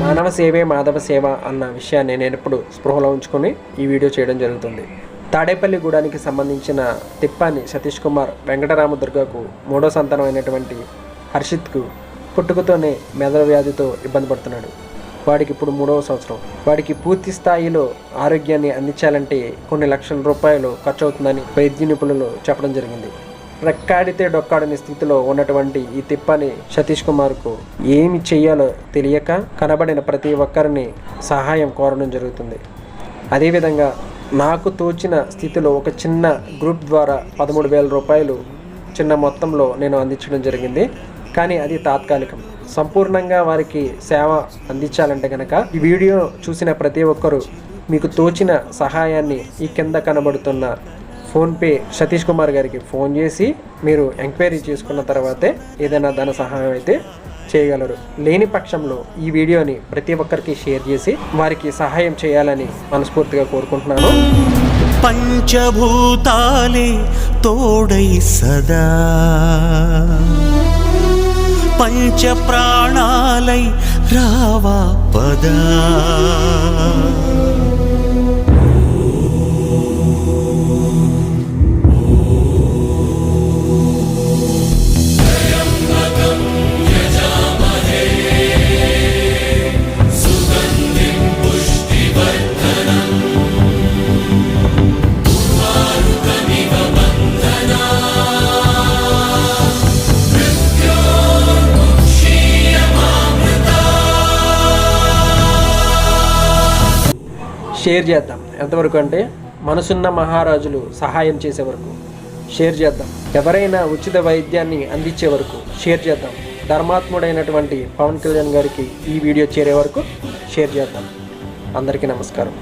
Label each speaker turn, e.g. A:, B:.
A: మానవ సేవే మాధవ సేవ అన్న విషయాన్ని నేను ఎప్పుడు స్పృహలో ఉంచుకొని ఈ వీడియో చేయడం జరుగుతుంది. తాడేపల్లిగూడానికి సంబంధించిన తిప్పాని సతీష్ కుమార్ వెంకటరామదుర్గకు మూడో సంతానం అయినటువంటి హర్షిత్కు పుట్టుకతోనే మెదడు వ్యాధితో ఇబ్బంది పడుతున్నాడు. వాడికి ఇప్పుడు 3వ సంవత్సరం. వాడికి పూర్తి స్థాయిలో ఆరోగ్యాన్ని అందించాలంటే కొన్ని లక్షల రూపాయలు ఖర్చు అవుతుందని వైద్య నిపుణులు చెప్పడం జరిగింది. రెక్కాడితే డొక్కాడని స్థితిలో ఉన్నటువంటి ఈ తిప్పాని సతీష్ కుమార్కు ఏమి చెయ్యాలో తెలియక కనబడిన ప్రతి ఒక్కరిని సహాయం కోరడం జరుగుతుంది. అదేవిధంగా నాకు తోచిన స్థితిలో ఒక చిన్న గ్రూప్ ద్వారా 13,000 రూపాయలు చిన్న మొత్తంలో నేను అందించడం జరిగింది. కానీ అది తాత్కాలికం. సంపూర్ణంగా వారికి సేవ అందించాలంటే కనుక ఈ వీడియో చూసిన ప్రతి ఒక్కరూ మీకు తోచిన సహాయాన్ని ఈ కింద కనబడుతున్న ఫోన్పే సతీష్ కుమార్ గారికి ఫోన్ చేసి మీరు ఎంక్వైరీ చేసుకున్న తర్వాతే ఏదైనా ధన సహాయం అయితే చేయగలరు. లేని పక్షంలో ఈ వీడియోని ప్రతి ఒక్కరికి షేర్ చేసి వారికి సహాయం చేయాలని మనస్ఫూర్తిగా కోరుకుంటున్నాను.
B: పంచభూతాలే తోడై సదా పంచ ప్రాణాలై రావా పదా
A: షేర్ చేద్దాం. ఎంతవరకు అంటే మనసున్న మహారాజులు సహాయం చేసే వరకు షేర్ చేద్దాం. ఎవరైనా ఉచిత వైద్యాన్ని అందించే వరకు షేర్ చేద్దాం. ధర్మాత్ముడైనటువంటి పవన్ కళ్యాణ్ గారికి ఈ వీడియో చేరే వరకు షేర్ చేద్దాం. అందరికీ నమస్కారం.